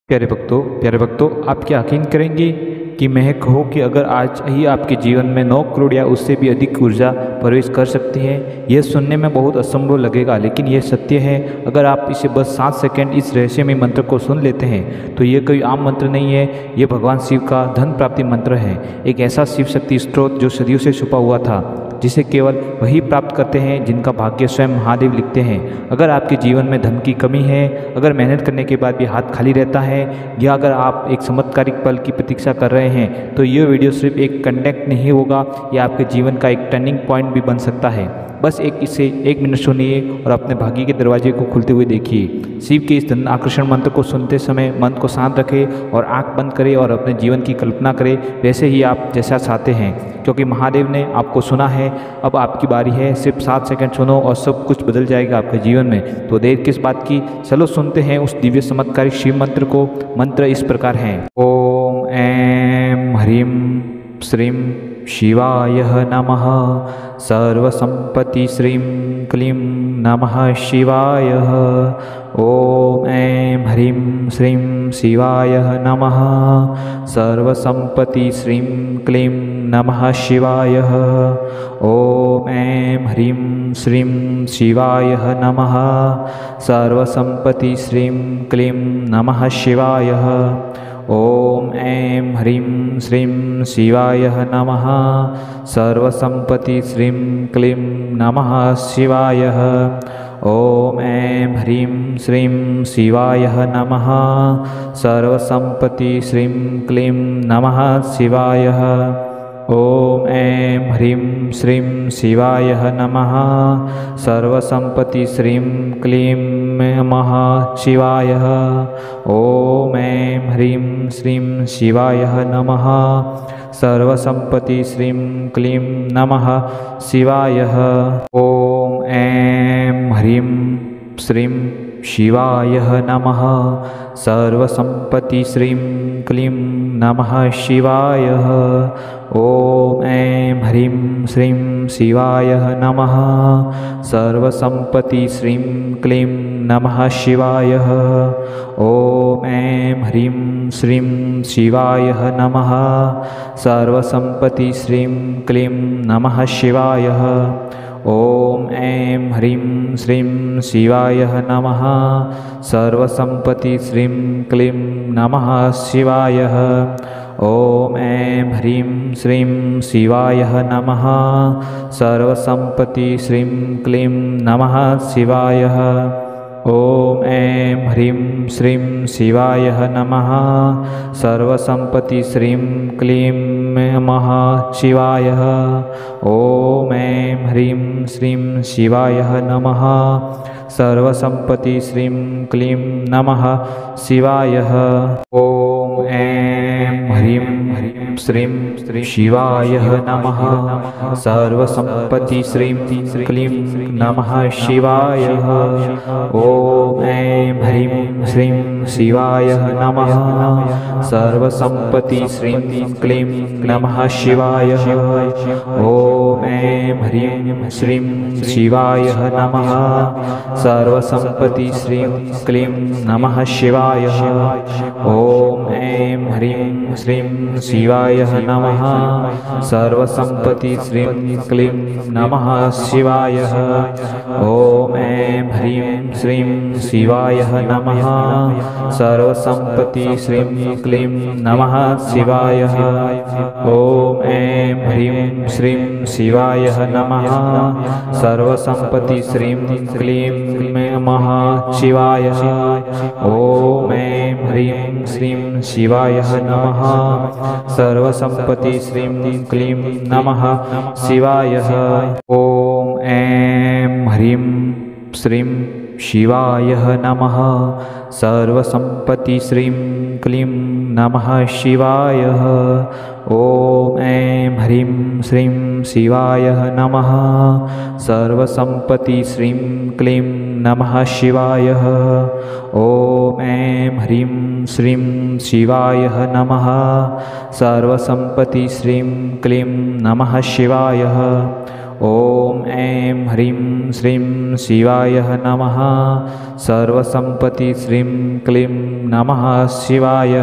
प्यारे भक्तों, आप क्या यकीन करेंगे कि मैं कहूँ कि अगर आज ही आपके जीवन में 9 करोड़ या उससे भी अधिक ऊर्जा प्रवेश कर सकती है। यह सुनने में बहुत असंभव लगेगा, लेकिन यह सत्य है। अगर आप इसे बस 7 सेकंड इस रहस्यमय मंत्र को सुन लेते हैं तो यह कोई आम मंत्र नहीं है। यह भगवान शिव का धन प्राप्ति मंत्र है, एक ऐसा शिव शक्ति स्रोत जो सदियों से छुपा हुआ था, जिसे केवल वही प्राप्त करते हैं जिनका भाग्य स्वयं महादेव लिखते हैं। अगर आपके जीवन में धन की कमी है, अगर मेहनत करने के बाद भी हाथ खाली रहता है, या अगर आप एक चमत्कारिक पल की प्रतीक्षा कर रहे हैं, तो यह वीडियो सिर्फ एक कंटेंट नहीं होगा, यह आपके जीवन का एक टर्निंग पॉइंट भी बन सकता है। बस इसे 1 मिनट सुनिए और अपने भाग्य के दरवाजे को खुलते हुए देखिए। शिव के इस धन आकर्षण मंत्र को सुनते समय मन को शांत रखें और आंख बंद करें और अपने जीवन की कल्पना करें वैसे ही आप जैसा चाहते हैं, क्योंकि महादेव ने आपको सुना है। अब आपकी बारी है, सिर्फ 7 सेकंड सुनो और सब कुछ बदल जाएगा आपके जीवन में। तो देर किस बात की, चलो सुनते हैं उस दिव्य चमत्कारिक शिव मंत्र को। मंत्र इस प्रकार है: ओम ऐं ह्रीं श्रीं शिवाय नमः। सर्वसंपत्ति श्रीं क्लीं नमः शिवाय। ओम ऐं ह्रीं श्रीं शिवाय नमः। सर्वसंपत्ति श्रीं क्लीं नमः शिवाय। ओम ऐं ह्रीं श्रीं शिवाय नमः। सर्वसंपत्ति श्रीं क्लीं नमः शिवाय। ओम ऐं ह्रीं श्रीं शिवाय नमः। सर्वसंपत्ति श्रीं क्लीं नमः शिवाय। ओम ऐं ह्रीं श्रीं शिवाय नमः। सर्वसंपत्ति श्रीं क्लीं नमः शिवाय। ओम ऐं ह्रीं श्रीं शिवाय नमः। सर्वसंपत्ति श्रीं क्लीं नमः शिवाय। ओम ऐं ह्रीं श्रीं शिवाय नमः। सर्वसंपत्ति श्रीं क्लीं नमः शिवाय। ओम ऐं ह्रीं श्रीं शिवाय नमः। सर्वसंपत्ति श्रीं क्लीं नमः शिवाय। ओम ऐं ह्रीं श्रीं शिवाय नमः। सर्वसंपत्ति श्रीं क्लीं नमः शिवाय। ओम ऐं ह्रीं श्रीं शिवाय नमः। सर्वसंपत्ति श्रीं क्लीं नमः शिवाय। ओम ऐं ह्रीं श्रीं शिवाय नमः। सर्वसंपत्ति श्रीं क्लीं नमः शिवाय। ओम ऐं ह्रीं श्रीं शिवाय नमः। सर्वसंपत्ति श्रीं क्लीं नमः शिवाय। ओम ऐं ह्रीं श्रीं शिवाय नमः। सर्वसंपत्ति श्रीं क्लीं नमः शिवाय। ओम ऐं ह्रीं श्रीं शिवाय नमः। सर्वसंपत्ति श्रीं क्लीं नमः शिवाय। ओम ऐं ह्रीं श्रीं शिवाय नमः। सर्वसंपत्ति श्रीं क्लीं नमः शिवाय। ओम ऐं ह्रीं श्रीं शिवाय नमः। सर्वसंपत्ति श्रीं क्लीं नमः शिवाय। ओम ऐं ह्रीं श्रीं शिवाय नमः। सर्वसंपत्ति श्रीं क्लीं नमः शिवाय। ओम ऐं ह्रीं श्रीं शिवाय नमः। सर्वसंपत्ति श्रीं क्लीं नमः शिवाय। ओम ऐं ह्रीं श्रीं शिवाय नमः। सर्वसंपत्ति श्रीं क्लीं नमः शिवाय। ओम ऐं ह्रीं श्रीं शिवाय नमः। सर्वसंपत्ति श्रीं क्लीं नमः शिवाय। ओम ऐं ह्रीं श्रीं शिवाय नमः। सर्वसंपत्ति श्रीं क्लीं नमः शिवाय। ओम ऐं ह्रीं श्रीं शिवाय नमः। सर्वसंपत्ति श्रीं क्लीं नमः शिवाय। ओम ऐं ह्रीं श्रीं शिवाय नमः। सर्वसंपत्ति श्रीं क्लीं नमः शिवाय। ओम ऐं ह्रीं श्रीं शिवाय नमः। सर्वसंपत्ति श्रीं क्लीं नमः शिवाय। ॐ ऐं ह्रीं श्रीं शिवाय नमः। सर्वसम्पत्ति श्रीं क्लीं नमः शिवाय।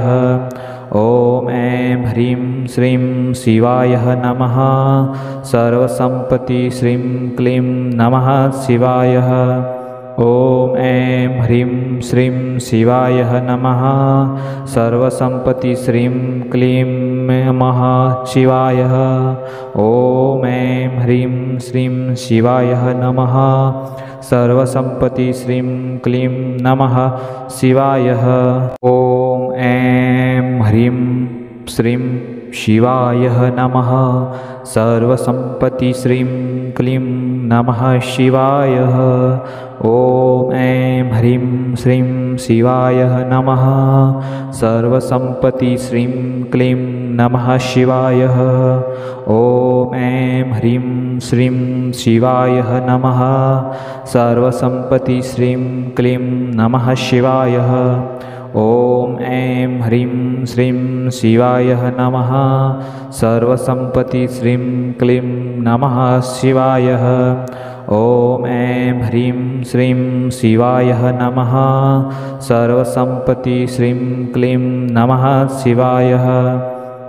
ॐ ऐं ह्रीं श्रीं शिवाय नमः। सर्वसम्पत्ति श्रीं क्लीं नमः शिवाय। ॐ ऐं ह्रीं श्रीं शिवाय नमः। सर्वसम्पत्ति श्रीं क्लीं नमः शिवाय। ॐ ऐं ह्रीं श्रीं शिवाय नमः। सर्वसम्पत्ति श्रीं क्लीं नमः शिवाय। ॐ ऐं ह्रीं श्रीं शिवाय नमः। सर्वसम्पत्ति श्रीं क्लीं नमः शिवाय। ॐ ऐं ह्रीं श्रीं शिवाय नमः। सर्वसम्पत्ति श्रीं क्लीं नमः शिवाय। ॐ ऐं ह्रीं श्रीं शिवाय नमः। सर्वसम्पत्ति श्रीं क्लीं नमः शिवाय। ॐ ऐं ह्रीं श्रीं शिवाय नमः। सर्वसम्पत्ति श्रीं क्लीं नमः शिवाय। ॐ ऐं ह्रीं श्रीं शिवाय नमः। सर्वसम्पत्ति श्रीं क्लीं नमः शिवाय।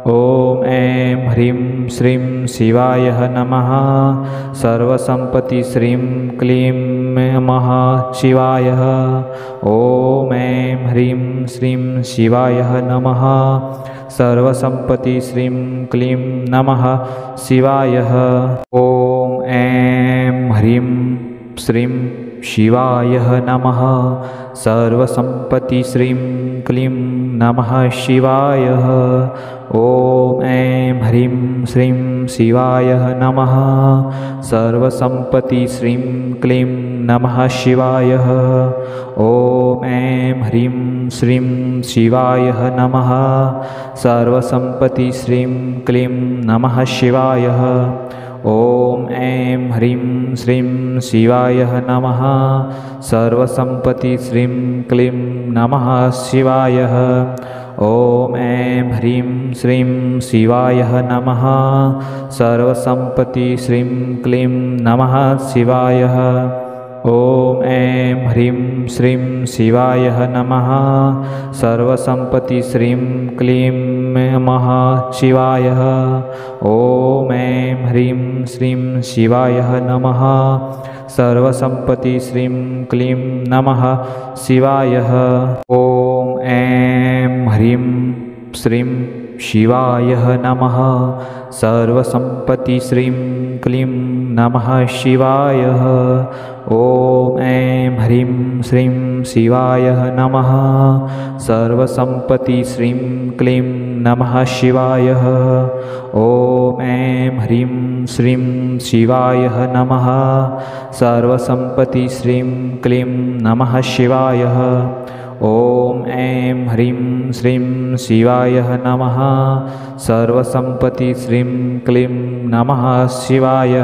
ॐ ऐं ह्रीं श्रीं शिवाय नमः। सर्वसम्पत्ति श्रीं क्लीं नमः शिवाय। ॐ ऐं ह्रीं श्रीं शिवाय नमः। सर्वसम्पत्ति श्रीं क्लीं नमः शिवाय। ॐ ऐं ह्रीं श्रीं शिवाय नमः। सर्वसम्पत्ति श्रीं क्लीं नमः शिवाय। ॐ ऐं ह्रीं श्रीं शिवाय नमः। सर्वसम्पत्ति श्रीं क्लीं नमः शिवाय। ॐ ऐं ह्रीं श्रीं शिवाय नमः। सर्वसम्पत्ति श्रीं क्लीं नमः शिवाय। ॐ ऐं ह्रीं श्रीं शिवाय नमः। सर्वसम्पत्ति श्रीं क्लीं नमः शिवाय। ॐ ऐं ह्रीं श्रीं शिवाय नमः। सर्वसम्पत्ति श्रीं क्लीं नमः शिवाय। ॐ ऐं ह्रीं श्रीं शिवाय नमः। सर्वसम्पत्ति श्रीं क्लीं नमः शिवाय। ॐ ऐं ह्रीं श्रीं शिवाय नमः। सर्वसम्पत्ति श्रीं क्लीं नमः शिवाय। ॐ ऐं ह्रीं श्रीं शिवाय नमः। सर्वसम्पत्ति श्रीं क्लीं नमः शिवाय। ॐ ऐं ह्रीं श्रीं शिवाय नमः। सर्वसम्पत्ति श्रीं क्लीं नमः शिवाय। ॐ ऐं ह्रीं श्रीं शिवाय नमः। सर्वसम्पत्ति श्रीं क्लीं नमः शिवाय। ॐ ऐं ह्रीं श्रीं शिवाय नमः। सर्वसम्पत्ति श्रीं क्लीं नमः शिवाय।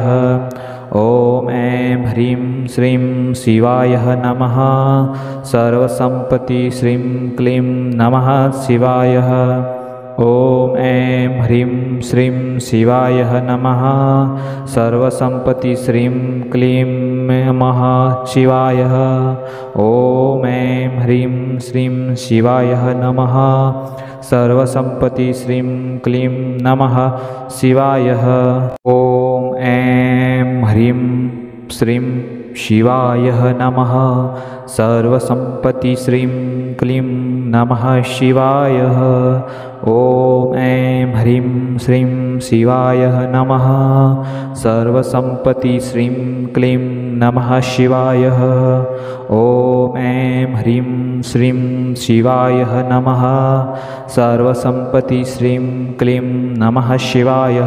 ॐ ऐं ह्रीं श्रीं शिवाय नमः। सर्वसम्पत्ति श्रीं क्लीं नमः शिवाय। ॐ ऐं ह्रीं श्रीं शिवाय नमः। सर्वसम्पत्ति श्रीं क्लीं नमः शिवाय। ॐ ऐं ह्रीं श्रीं शिवाय नमः। सर्वसम्पत्ति श्रीं क्लीं नमः शिवाय। ॐ ऐं ह्रीं श्रीं शिवाय नमः। सर्वसम्पत्ति श्रीं क्लीं नमः शिवाय। ॐ ऐं ह्रीं श्रीं शिवाय नमः। सर्वसम्पत्ति श्रीं क्लीं नमः शिवाय। ॐ ऐं ह्रीं श्रीं शिवाय नमः। सर्वसम्पत्ति श्रीं क्लीं नमः शिवाय।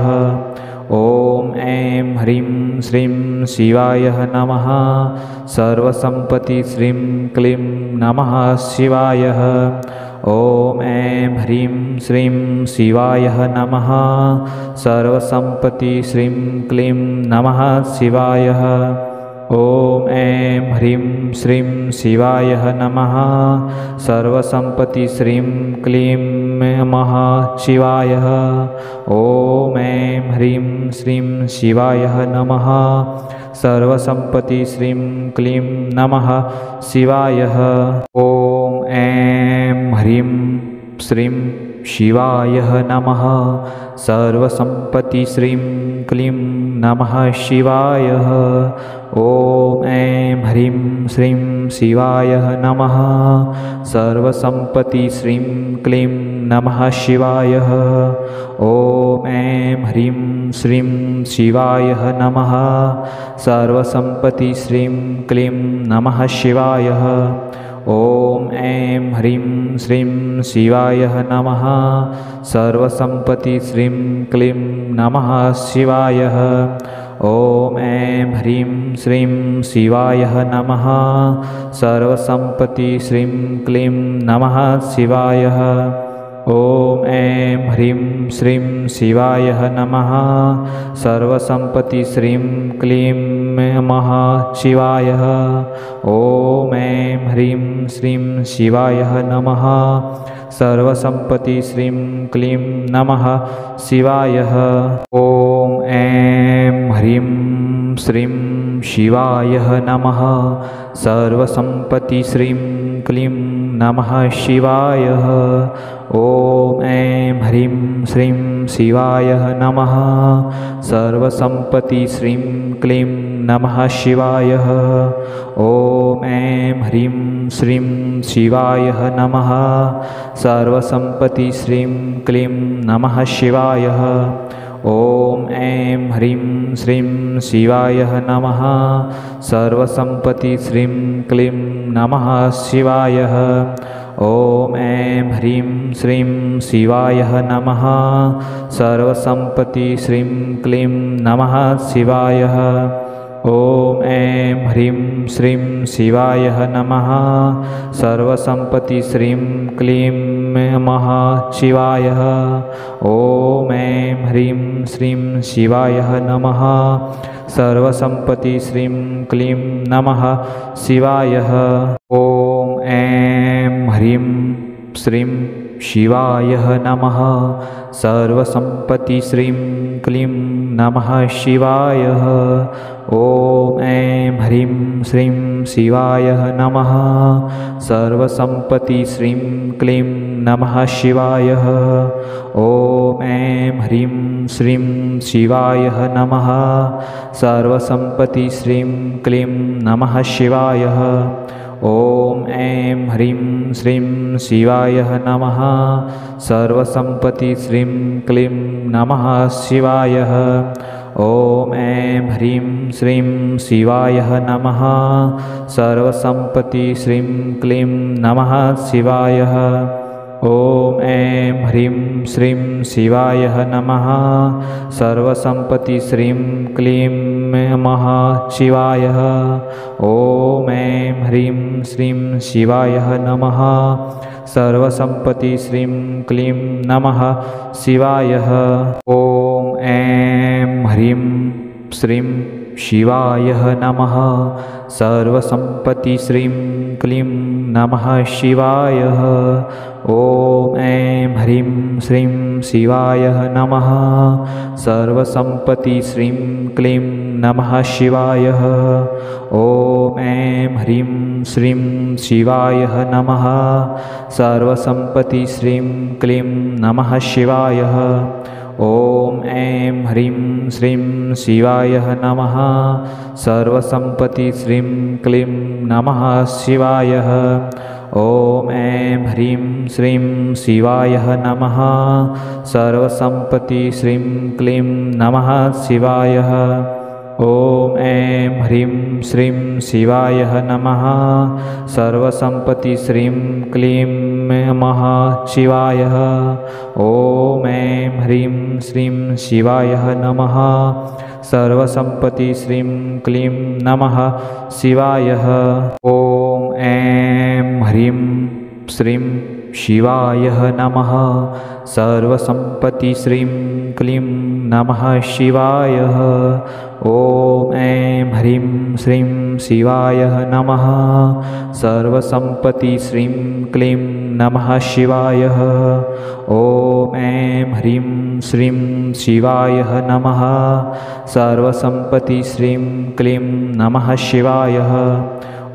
ॐ ऐं ह्रीं श्रीं शिवाय नमः। सर्वसम्पत्ति श्रीं क्लीं नमः शिवाय। ॐ ऐं ह्रीं श्रीं शिवाय नमः। सर्वसम्पत्ति श्रीं क्लीं नमः शिवाय। ॐ ऐं ह्रीं श्रीं शिवाय नमः। सर्वसम्पत्ति श्रीं क्लीं नमः शिवाय। ॐ ऐं ह्रीं श्रीं शिवाय नमः। सर्वसम्पत्ति श्रीं क्लीं नमः शिवाय। ॐ ऐं ह्रीं श्रीं शिवाय नमः। सर्वसम्पत्ति श्रीं क्लीं नमः शिवाय। ॐ ऐं ह्रीं श्रीं शिवाय नमः। सर्वसम्पत्ति श्रीं क्लीं नमः शिवाय। ॐ ऐं ह्रीं श्रीं शिवाय नमः। सर्वसम्पत्ति श्रीं क्लीं नमः शिवाय। ॐ ऐं ह्रीं श्रीं शिवाय नमः। सर्वसम्पत्ति श्रीं क्लीं नमः शिवाय। ॐ ऐं ह्रीं श्रीं शिवाय नमः। सर्वसम्पत्ति श्रीं क्लीं नमः शिवाय। ॐ ऐं ह्रीं श्रीं शिवाय नमः। सर्वसम्पत्ति श्रीं क्लीं नमः शिवाय। ॐ ऐं ह्रीं श्रीं शिवाय नमः। सर्वसम्पत्ति श्रीं क्लीं नमः शिवाय। ॐ ऐं ह्रीं श्रीं शिवाय नमः। सर्वसम्पत्ति श्रीं क्लीं नमः शिवाय। ॐ ऐं ह्रीं श्रीं शिवाय नमः। सर्वसम्पत्ति श्रीं क्लीं नमः शिवाय। ॐ ऐं ह्रीं श्रीं शिवाय नमः। सर्वसम्पत्ति श्रीं क्लीं नमः शिवाय। ॐ ऐं ह्रीं श्रीं शिवाय नमः। सर्वसम्पत्ति श्रीं क्लीं नमः शिवाय। ॐ ऐं ह्रीं श्रीं शिवाय नमः। सर्वसम्पत्ति श्रीं क्लीं नमः शिवाय। ॐ ऐं ह्रीं श्रीं शिवाय नमः। सर्वसम्पत्ति श्रीं क्लीं नमः शिवाय। ॐ ऐं ह्रीं श्रीं शिवाय नमः। सर्वसम्पत्ति श्रीं क्लीं नमः शिवाय। ॐ ऐं ह्रीं श्रीं शिवाय नमः। सर्वसम्पत्ति श्रीं क्लीं नमः शिवाय। ॐ ऐं ह्रीं श्रीं शिवाय नमः। सर्वसम्पत्ति श्रीं क्लीं नमः शिवाय। ॐ ऐं ह्रीं श्रीं शिवाय नमः। सर्वसम्पत्ति श्रीं क्लीं नमः शिवाय। ॐ ऐं ह्रीं श्रीं शिवाय नमः। सर्वसम्पत्ति श्रीं क्लीं नमः शिवाय। ॐ ऐं ह्रीं श्रीं शिवाय नमः। सर्वसम्पत्ति श्रीं क्लीं नमः शिवाय। ॐ ऐं ह्रीं श्रीं शिवाय नमः। सर्वसम्पत्ति श्रीं क्लीं नमः शिवाय। ॐ ऐं ह्रीं श्रीं शिवाय नमः। सर्वसम्पत्ति श्रीं क्लीं नमः शिवाय। ॐ ऐं ह्रीं श्रीं शिवाय नमः। सर्वसम्पत्ति श्रीं क्लीं नमः शिवाय। ॐ ऐं ह्रीं श्रीं शिवाय नमः। सर्वसम्पत्ति श्रीं क्लीं नमः शिवाय। ॐ ऐं ह्रीं श्रीं शिवाय नमः। सर्वसम्पत्ति श्रीं क्लीं नमः शिवाय। ॐ ऐं ह्रीं श्रीं शिवाय नमः। सर्वसम्पत्ति श्रीं क्लीं नमः शिवाय। ॐ ऐं ह्रीं श्रीं शिवाय नमः। सर्वसम्पत्ति श्रीं क्लीं नमः शिवाय। ॐ ऐं ह्रीं श्रीं शिवाय नमः। सर्वसम्पत्ति श्रीं क्लीं नमः शिवाय। ॐ ऐं ह्रीं श्रीं शिवाय नमः। सर्वसम्पत्ति श्रीं क्लीं नमः शिवाय। ॐ ऐं ह्रीं श्रीं शिवाय नमः। सर्वसम्पत्ति श्रीं क्लीं नमः शिवाय। ॐ ऐं ह्रीं श्रीं शिवाय नमः। सर्वसम्पत्ति श्रीं क्लीं नमः शिवाय। ॐ ऐं ह्रीं श्रीं शिवाय नमः। सर्वसम्पत्ति श्रीं क्लीं नमः शिवाय।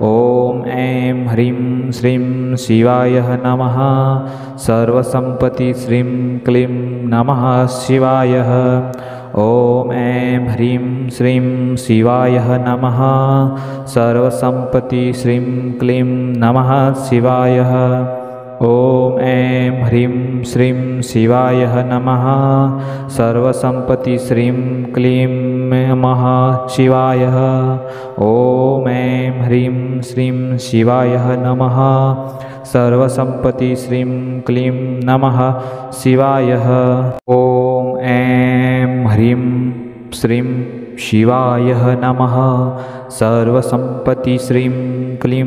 ॐ ऐं ह्रीं श्रीं शिवाय नमः। सर्वसम्पत्ति श्रीं क्लीं नमः शिवाय। ॐ ऐं ह्रीं श्रीं शिवाय नमः। सर्वसम्पत्ति श्रीं क्लीं नमः शिवाय। ॐ ऐं ह्रीं श्रीं शिवाय नमः। सर्वसम्पत्ति श्रीं क्लीं नमः शिवाय। ॐ ऐं ह्रीं श्रीं शिवाय नमः। सर्वसम्पत्ति श्रीं क्लीं नमः शिवाय। ॐ ऐं ह्रीं श्रीं शिवाय नमः। सर्वसम्पत्ति श्रीं क्लीं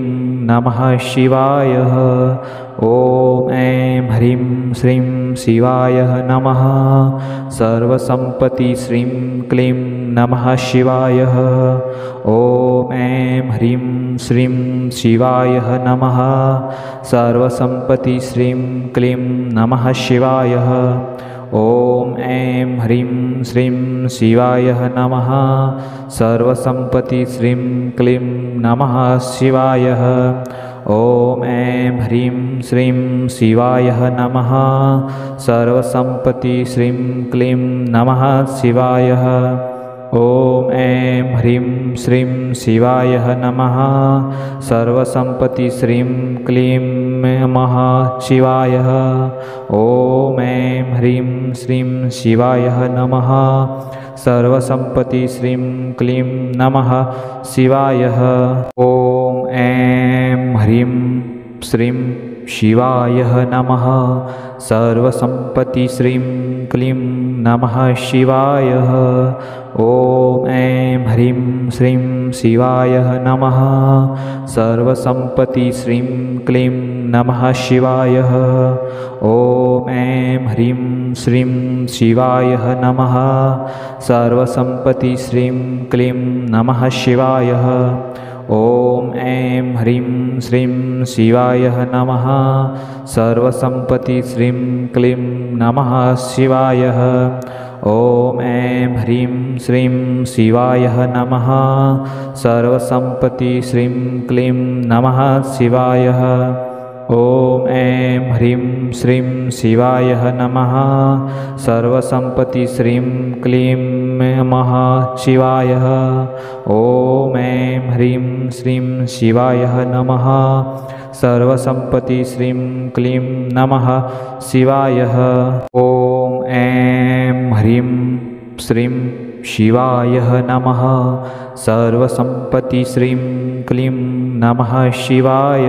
नमः शिवाय। ॐ ऐं ह्रीं श्रीं शिवाय नमः। सर्वसम्पत्ति श्रीं क्लीं नमः शिवाय। ॐ ऐं ह्रीं श्रीं शिवाय नमः। सर्वसम्पत्ति श्रीं क्लीं नमः शिवाय। ॐ ऐं ह्रीं श्रीं शिवाय नमः। सर्वसम्पत्ति श्रीं क्लीं नमः शिवाय। ॐ ऐं ह्रीं श्रीं शिवाय नमः। सर्वसम्पत्ति श्रीं क्लीं नमः शिवाय। ॐ ऐं ह्रीं श्रीं शिवाय नमः। सर्वसम्पत्ति श्रीं क्लीं नमः शिवाय। ॐ ऐं ह्रीं श्रीं शिवाय नमः। सर्वसम्पत्ति श्रीं क्लीं नमः शिवाय। ॐ ऐं ह्रीं श्रीं शिवाय नमः। सर्वसम्पत्ति श्रीं क्लीं नमः शिवाय। ॐ ऐं ह्रीं श्रीं शिवाय नमः। सर्वसम्पत्ति श्रीं क्लीं नमः शिवाय। ॐ ऐं ह्रीं श्रीं शिवाय नमः। सर्वसम्पत्ति श्रीं क्लीं नमः शिवाय। ॐ ऐं ह्रीं श्रीं शिवाय नमः। सर्वसम्पत्ति श्रीं क्लीं नमः शिवाय। ॐ ऐं ह्रीं श्रीं शिवाय नमः। सर्वसम्पत्ति श्रीं क्लीं नमः शिवाय। ॐ ऐं ह्रीं श्रीं शिवाय नमः। सर्वसम्पत्ति श्रीं क्लीं नमः शिवाय। ॐ ऐं ह्रीं श्रीं शिवाय नमः। सर्वसम्पत्ति श्रीं क्लीं नमः शिवाय। ॐ ऐं ह्रीं श्रीं शिवाय नमः। सर्वसम्पत्ति श्रीं क्लीं नमः शिवाय।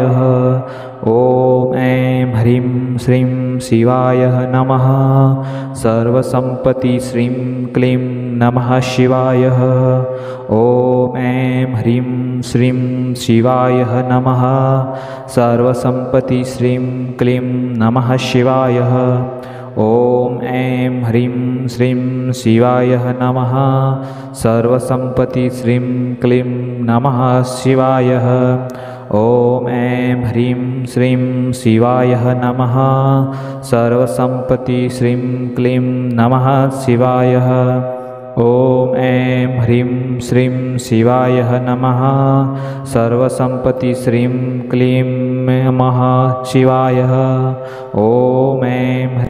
ॐ ऐं ह्रीं श्रीं शिवाय नमः। सर्वसम्पत्ति श्रीं क्लीं नमः शिवाय। ॐ ऐं ह्रीं श्रीं शिवाय नमः। सर्वसम्पत्ति श्रीं क्लीं नमः शिवाय। ॐ ऐं ह्रीं श्रीं शिवाय नमः। सर्वसम्पत्ति श्रीं क्लीं नमः शिवाय। ॐ ऐं ह्रीं श्रीं शिवाय नमः। सर्वसम्पत्ति श्रीं क्लीं नमः शिवाय। ॐ ऐं ह्रीं श्रीं शिवाय नमः। सर्वसम्पत्ति श्रीं क्लीं नमः शिवाय। ॐ ऐं